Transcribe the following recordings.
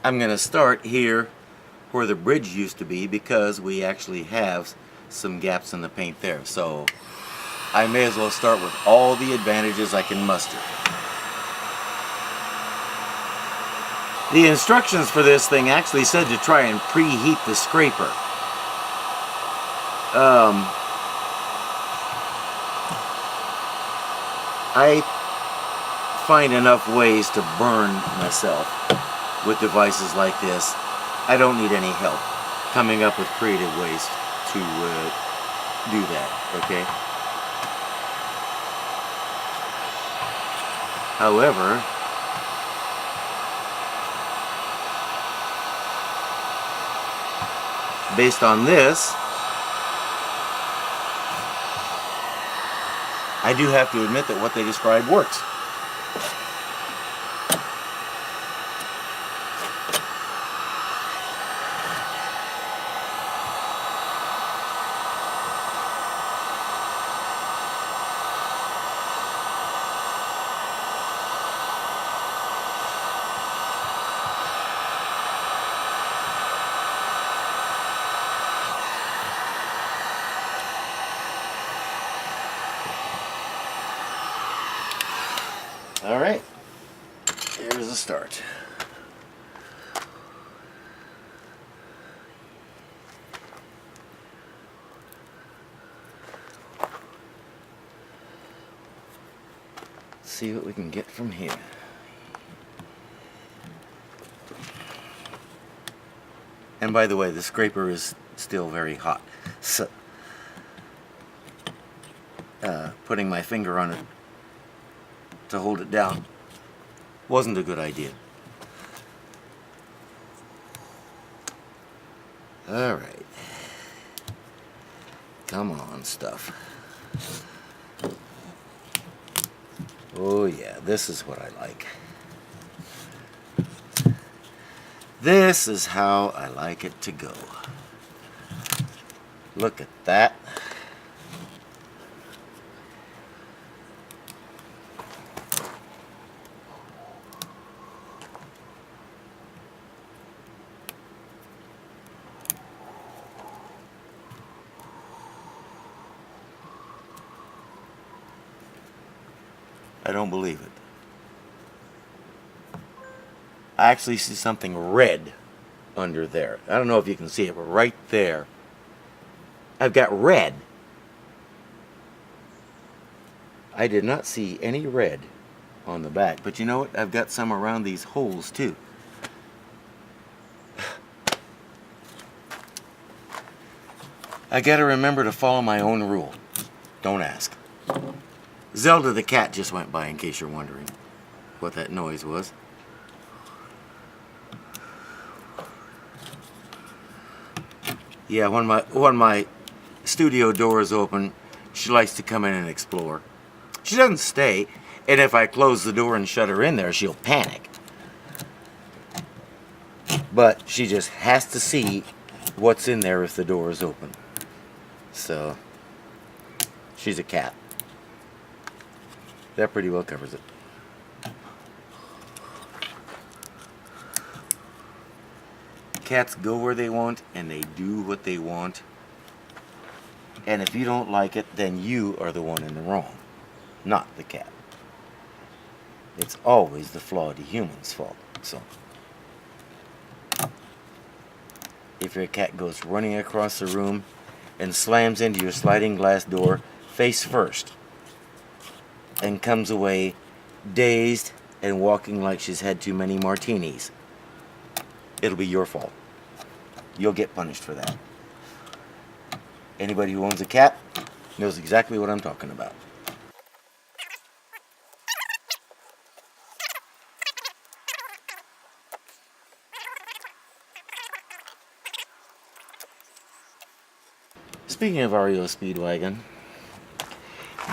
I'm going to start here where the bridge used to be because we actually have some gaps in the paint there. So I may as well start with all the advantages I can muster. The instructions for this thing actually said to try and preheat the scraper. I find enough ways to burn myself with devices like this. I don't need any help coming up with creative ways to do that, okay? However, based on this, I do have to admit that what they described works. All right, here's the start. Let's see what we can get from here. And by the way, the scraper is still very hot, so putting my finger on it to hold it down wasn't a good idea. All right, come on, stuff. Oh yeah, this is what I like. This is how I like it to go. Look at that. I don't believe it. I actually see something red under there. I don't know if you can see it, but right there, I've got red. I did not see any red on the back, but you know what? I've got some around these holes too. I gotta remember to follow my own rule. Don't ask. Zelda the cat just went by, in case you're wondering what that noise was. Yeah, when my studio door is open, she likes to come in and explore. She doesn't stay, and if I close the door and shut her in there, she'll panic. But she just has to see what's in there if the door is open. So, she's a cat. That pretty well covers it. Cats go where they want and they do what they want. And if you don't like it, then you are the one in the wrong, not the cat. It's always the flawed human's fault. So, if your cat goes running across the room and slams into your sliding glass door face first, and comes away dazed and walking like she's had too many martinis, it'll be your fault. You'll get punished for that. Anybody who owns a cat knows exactly what I'm talking about. Speaking of REO Speedwagon,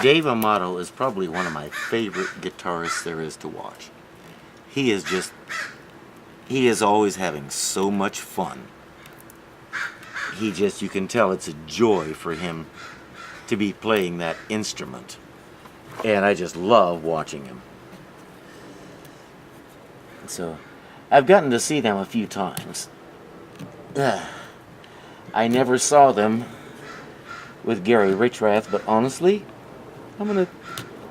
Dave Amato is probably one of my favorite guitarists there is to watch. He is always having so much fun. You can tell it's a joy for him to be playing that instrument. And I just love watching him. So, I've gotten to see them a few times. I never saw them with Gary Richrath, but honestly, I'm going to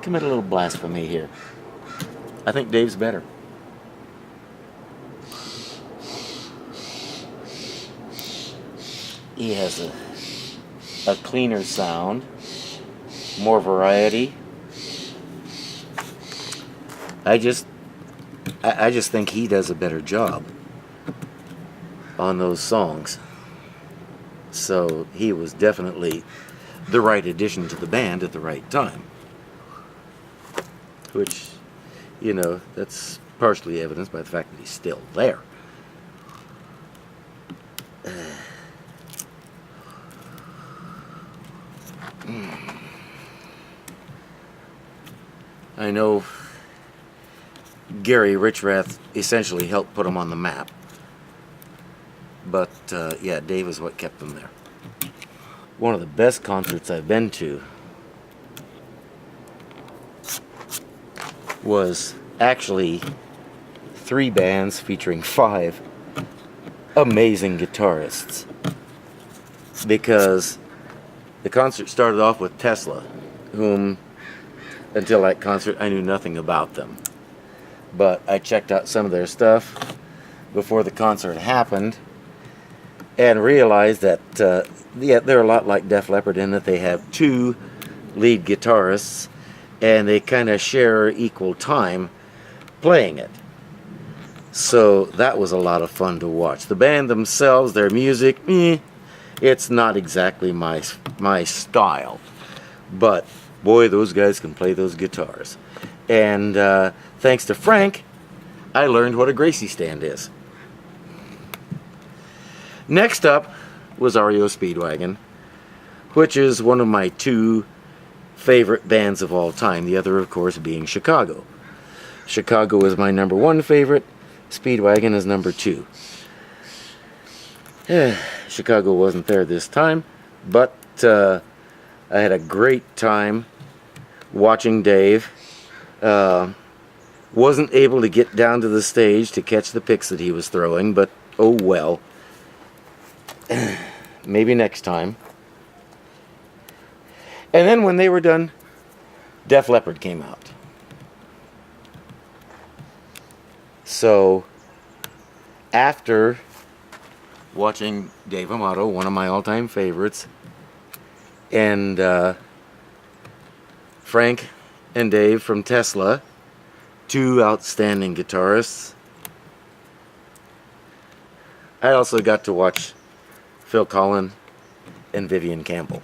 commit a little blasphemy here. I think Dave's better. He has a cleaner sound, more variety. I just think he does a better job on those songs. So he was definitely the right addition to the band at the right time. Which, you know, that's partially evidenced by the fact that he's still there. I know Gary Richrath essentially helped put him on the map. But, yeah, Dave is what kept him there. One of the best concerts I've been to was actually 3 bands featuring 5 amazing guitarists. Because the concert started off with Tesla, whom, until that concert, I knew nothing about them. But I checked out some of their stuff before the concert happened and realized that, yeah, they're a lot like Def Leppard in that they have 2 lead guitarists and they kind of share equal time playing it. So that was a lot of fun to watch. The band themselves, their music, it's not exactly my style. But boy, those guys can play those guitars. And thanks to Frank, I learned what a Gracie stand is. Next up was REO Speedwagon, which is one of my 2 favorite bands of all time. The other, of course, being Chicago. Chicago is my number 1 favorite. Speedwagon is number 2. Chicago wasn't there this time, but I had a great time watching Dave. Wasn't able to get down to the stage to catch the picks that he was throwing, but oh well. Maybe next time. And then when they were done, Def Leppard came out. So, after watching Dave Amato, one of my all-time favorites, and Frank and Dave from Tesla, 2 outstanding guitarists, I also got to watch Phil Collen and Vivian Campbell.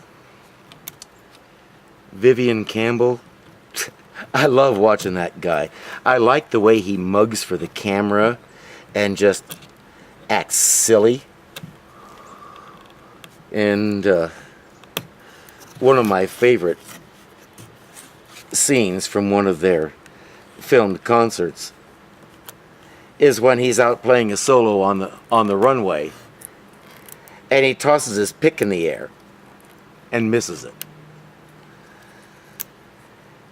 Vivian Campbell, I love watching that guy. I like the way he mugs for the camera and just acts silly. And one of my favorite scenes from one of their filmed concerts is when he's out playing a solo on the runway and he tosses his pick in the air and misses it.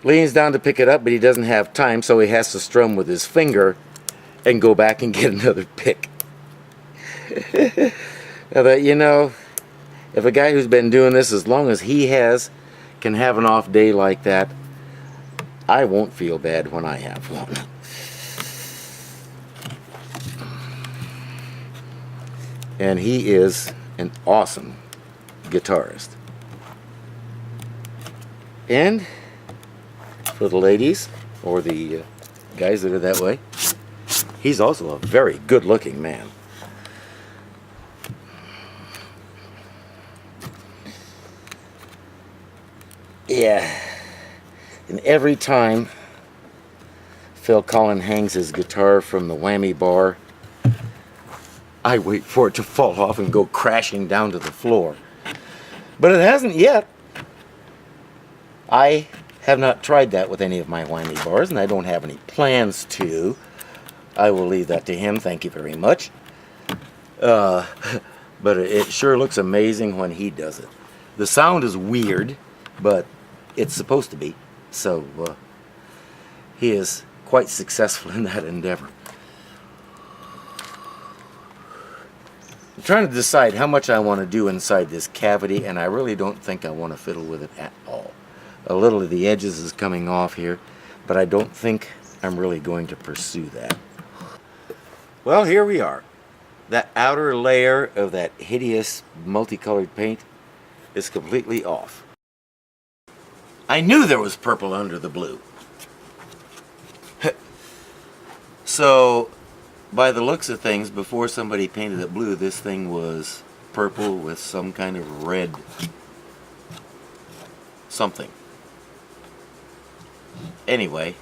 Leans down to pick it up, but he doesn't have time, so he has to strum with his finger and go back and get another pick. But, you know, if a guy who's been doing this as long as he has can have an off day like that, I won't feel bad when I have one. And he is an awesome guitarist. And for the ladies, or the guys that are that way, he's also a very good-looking man. Yeah, and every time Phil Collen hangs his guitar from the whammy bar, I wait for it to fall off and go crashing down to the floor. But it hasn't yet. I have not tried that with any of my whammy bars, and I don't have any plans to. I will leave that to him, thank you very much. But it sure looks amazing when he does it. The sound is weird, but it's supposed to be. So he is quite successful in that endeavor. I'm trying to decide how much I want to do inside this cavity, and I really don't think I want to fiddle with it at all. A little of the edges is coming off here, but I don't think I'm really going to pursue that. Well, here we are. That outer layer of that hideous multicolored paint is completely off. I knew there was purple under the blue. So, by the looks of things, before somebody painted it blue, this thing was purple with some kind of red something. Anyway,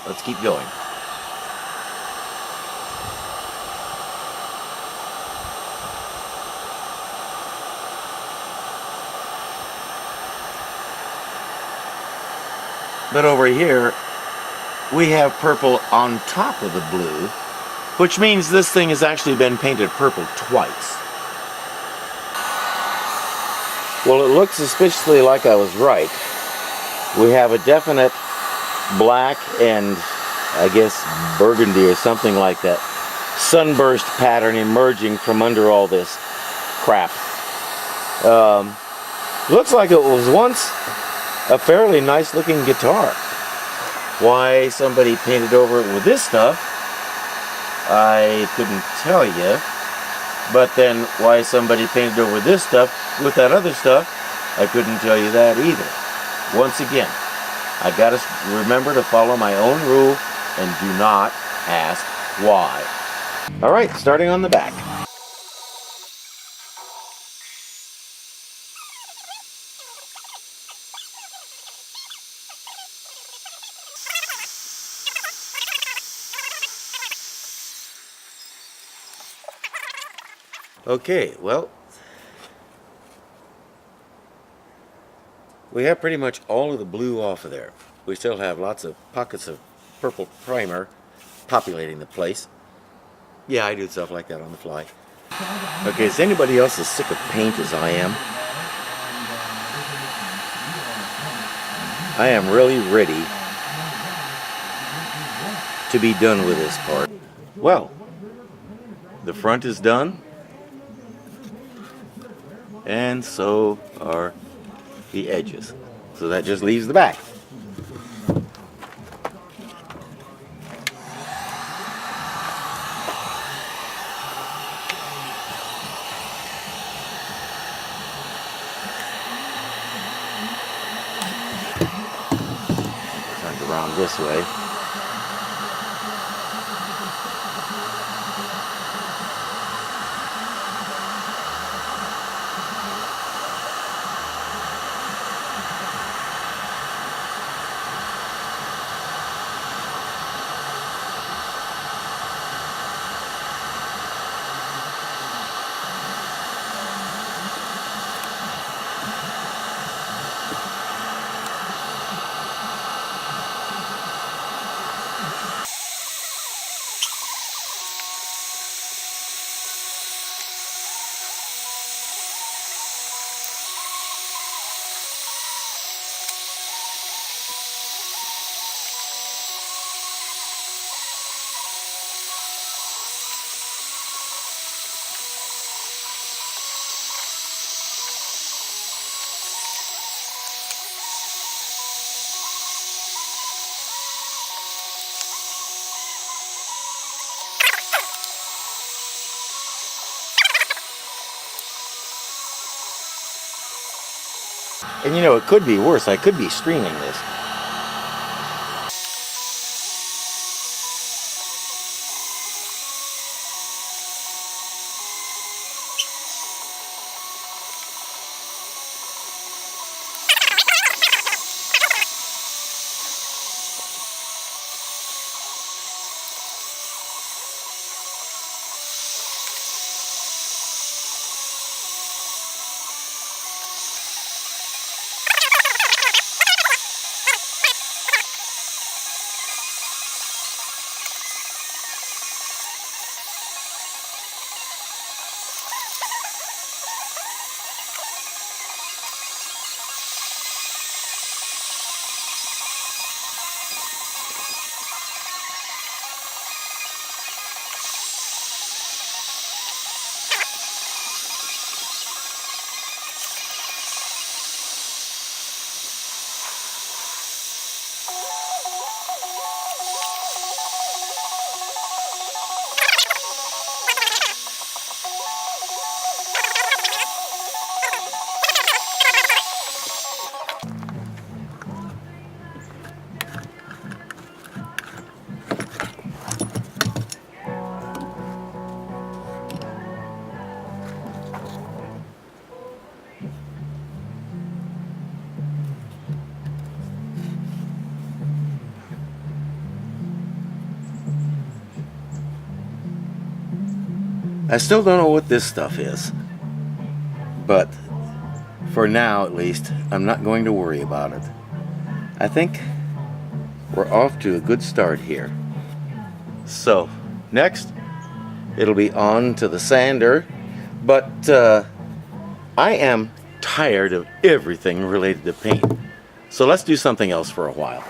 let's keep going. But over here, we have purple on top of the blue, which means this thing has actually been painted purple twice. Well, it looks suspiciously like I was right. We have a definite black and, I guess, burgundy or something like that sunburst pattern emerging from under all this crap. Looks like it was once a fairly nice looking guitar. Why somebody painted over it with this stuff, I couldn't tell you. But then why somebody painted over this stuff with that other stuff, I couldn't tell you that either. Once again, I gotta remember to follow my own rule and do not ask why. Alright, starting on the back. Okay, well, we have pretty much all of the blue off of there. We still have lots of pockets of purple primer populating the place. Yeah, I do stuff like that on the fly. Okay, is anybody else as sick of paint as I am? I am really ready to be done with this part. Well, the front is done, and so are the edges. So that just leaves the back. Turn it around this way. And you know, it could be worse. I could be streaming this. I still don't know what this stuff is, but for now at least, I'm not going to worry about it. I think we're off to a good start here. So, next, it'll be on to the sander, but I am tired of everything related to paint. So let's do something else for a while.